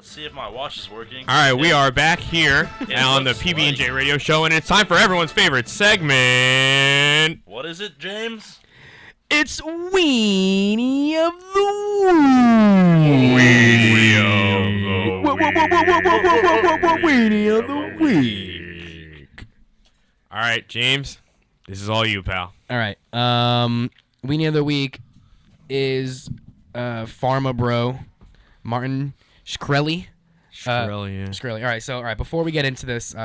Let's see if my watch is working. All right, we are back here on the PB&J Radio Show, and it's time for everyone's favorite segment. What is it, James? It's Weenie of the Weenie of the Week. All right, James, this is all you, pal. All right. Weenie of the Week is Pharma Bro Martin Shrkeli. Shrkeli. All right. So, before we get into this,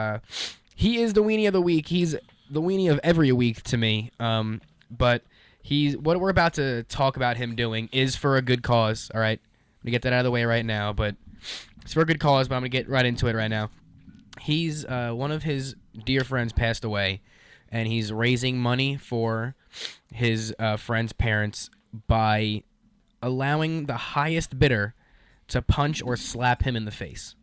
he is the Weenie of the Week. He's the Weenie of every week to me. But what we're about to talk about him doing is for a good cause. All right. I'm gonna get that out of the way right now. But it's for a good cause. But I'm gonna get right into it right now. He's one of his dear friends passed away, and he's raising money for his friend's parents by allowing the highest bidder to punch or slap him in the face.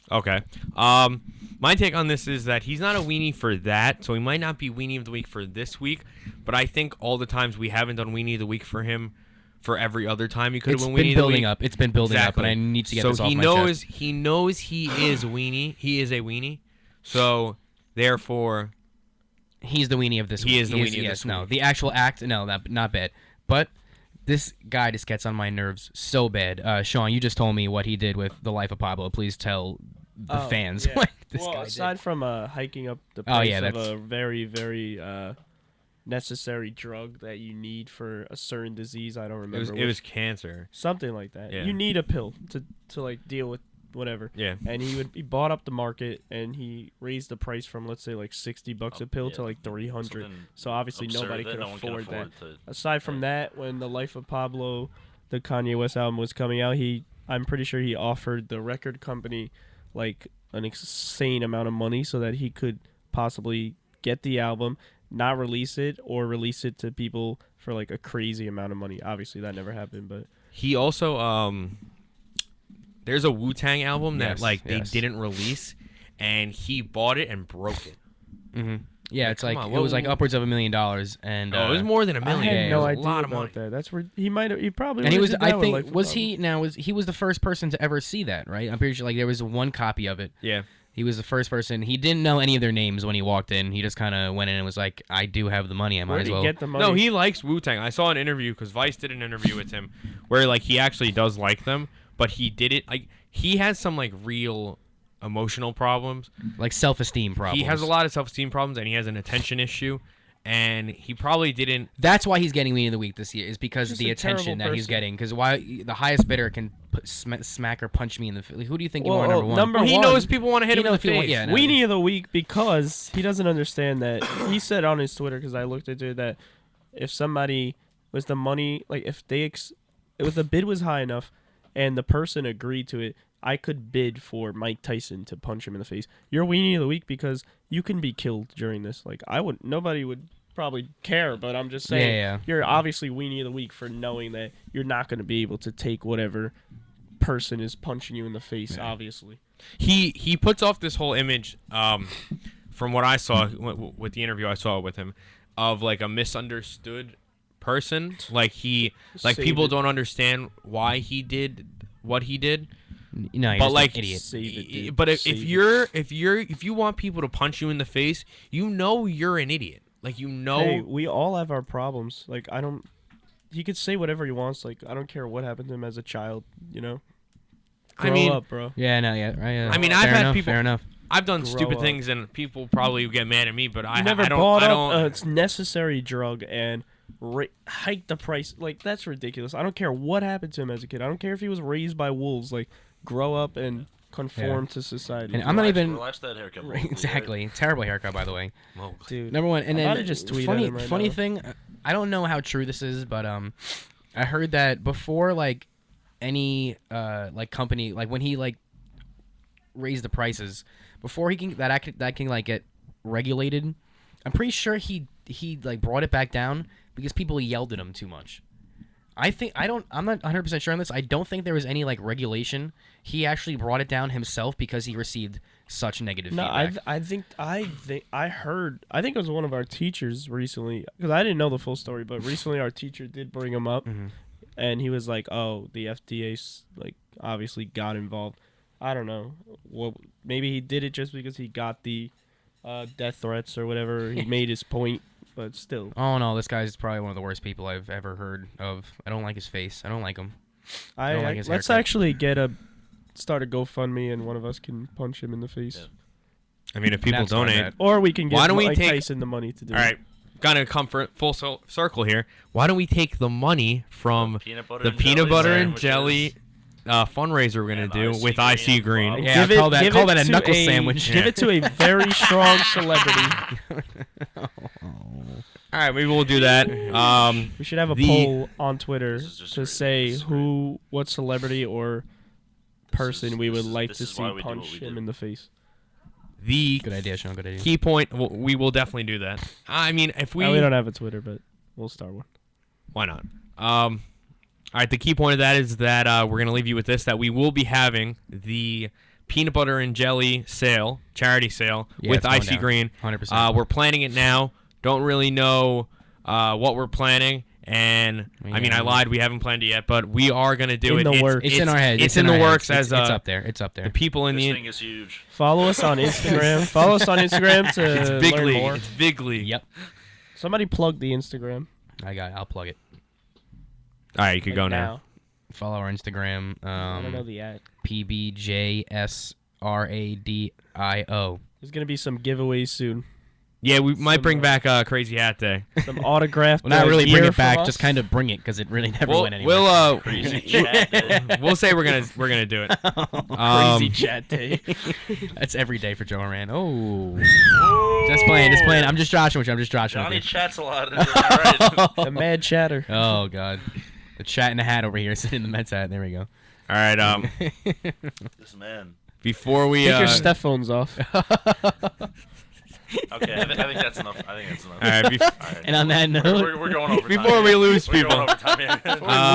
Okay. My take on this is that he's not a weenie for that, so he might not be Weenie of the Week for this week, but I think all the times we haven't done Weenie of the Week for him, for every other time he could have been Weenie of the Week. It's been building up, and I need to get this off my chest. So he knows he is weenie. He is a weenie. So, therefore, he's the weenie of this week. He is the weenie of this week. No, the actual act, no, not bad. But this guy just gets on my nerves so bad. Sean, you just told me what he did with The Life of Pablo. Please tell the fans what this guy did. Aside from hiking up the price of a very, very necessary drug that you need for a certain disease, I don't remember. It was cancer. Something like that. Yeah. You need a pill to like deal with whatever. Yeah. And he bought up the market, and he raised the price from, let's say, like $60 a pill to like $300. So obviously nobody could afford that. Aside from that, when The Life of Pablo, the Kanye West album, was coming out, I'm pretty sure he offered the record company like an insane amount of money so that he could possibly get the album, not release it, or release it to people for like a crazy amount of money. Obviously that never happened, but he also there's a Wu-Tang album that they didn't release, and he bought it and broke it. Mm-hmm. Yeah, it's like it was like upwards of $1 million, and it was more than $1 million. I had no idea a lot of about money. that. That's where he probably. And he was, I think, he was the first person to ever see that, right? I'm pretty sure like there was one copy of it. Yeah. He was the first person. He didn't know any of their names when he walked in. He just kind of went in and was like, "I do have the money. I might as well." Get the money? No, he likes Wu-Tang. I saw an interview because Vice did an interview with him where like he actually does like them, but he did it like he has some like real emotional problems, like self-esteem problems. He has a lot of self-esteem problems, and he has an attention issue, and he probably didn't. That's why he's getting Weenie of the Week this year, is because of the attention that he's getting. Because why the highest bidder can smack or punch me in the face? Who do you think you want number one? He knows people want to hit him in the face. Weenie of the Week, because he doesn't understand that. He said on his Twitter, because I looked into it, that if somebody was the money, like if the bid was high enough and the person agreed to it, I could bid for Mike Tyson to punch him in the face. You're Weenie of the Week because you can be killed during this. Like nobody would probably care, but I'm just saying you're obviously Weenie of the Week for knowing that you're not going to be able to take whatever person is punching you in the face. Obviously, he puts off this whole image from what I saw with the interview I saw with him of like a misunderstood person. Like people don't understand why he did what he did. No, you're but just like an idiot. But if you want people to punch you in the face, you know you're an idiot. Like Hey, we all have our problems. Like he could say whatever he wants. Like I don't care what happened to him as a child. You know. Grow up, bro. Yeah, no, yeah, right. I mean, I've had people. Fair enough. I've done stupid things, and people probably get mad at me. But I never don't. bought up a necessary drug and hike the price. Like that's ridiculous. I don't care what happened to him as a kid. I don't care if he was raised by wolves. Like grow up and conform to society. And I'm not even relax that haircut. Exactly. Terrible haircut, by the way. Dude. Number one, and then just tweet at him right funny now. thing, I don't know how true this is, but I heard that before like any like company, like when he like raised the prices, before he can that can like get regulated, I'm pretty sure he like brought it back down because people yelled at him too much. I'm not 100% sure on this. I don't think there was any like regulation. He actually brought it down himself because he received such negative feedback. I think it was one of our teachers recently, because I didn't know the full story, but recently our teacher did bring him up. Mm-hmm. and he was like, "Oh, the FDA like obviously got involved." I don't know. Well, maybe he did it just because he got the death threats or whatever. He made his point, but still. Oh no, this guy's probably one of the worst people I've ever heard of. I don't like his face. I don't like him. I don't like his Let's haircut. actually start a GoFundMe, and one of us can punch him in the face. Yeah. I mean, if people That's not donate, bad. Or we can Why give don't we Mike take- Tyson the money to do all right. Gonna come for full circle here. Why don't we take the money from Peanut butter the and peanut jelly butter and sandwiches. jelly fundraiser we're gonna And do IC with Green IC Green? and Yeah, call that a to knuckle sandwich. Give it to a very strong celebrity. All right, maybe we'll do that. We should have a The- poll on Twitter This is just to great. say This is great. what celebrity or person we would like this to is see why we do what punch we him do. in the face. The Good idea, Sean. Good idea. key point. We will definitely do that. I mean, if We don't have a Twitter, but we'll start one. why not? All right, the key point of that is that we're going to leave you with this, that we will be having the peanut butter and jelly sale, charity sale, Yeah, with it's going IC down. Green. 100%. We're planning it now. Don't really know what we're planning. And, I mean, I Yeah. lied. We haven't planned it yet, but we are going to do In it. the works. It's in our head. It's in the our works heads. as It's up there. It's up there. the people in This the... thing is huge. Follow us on Instagram. Follow us on Instagram to It's big learn league. more. It's big league. Yep. Somebody plug the Instagram. I'll plug it. All right, you could like go now. Follow our Instagram. I don't know the ad. PBJSRADIO. There's gonna be some giveaways soon. Yeah, we might Some, bring back Crazy Hat Day. Some autographed. Well, not really bring gear it back. from us. Just kind of bring it because it really never went anywhere. We'll Crazy chat day. we'll say we're gonna do it. Crazy chat day. That's every day for Joe Moran. Oh. Just playing. I'm just joshing with you. Johnny chats a lot. Right. The mad chatter. Oh God. The chat in the hat over here, sitting in the Mets hat. There we go. All right. This man. Before we Take your step phones off. Okay, I think that's enough. All right. all right. All right. And on that note, We're going over time. Before we lose We're people. going overtime here. We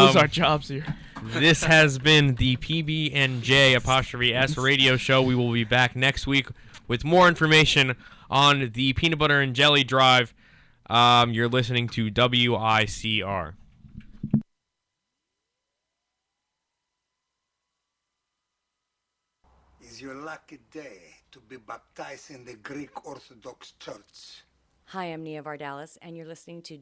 lose our jobs here. This has been the PB&J''S radio show. We will be back next week with more information on the peanut butter and jelly drive. You're listening to WICR. Is your lucky day to be baptized in the Greek Orthodox Church. Hi, I'm Nia Vardalis, and you're listening to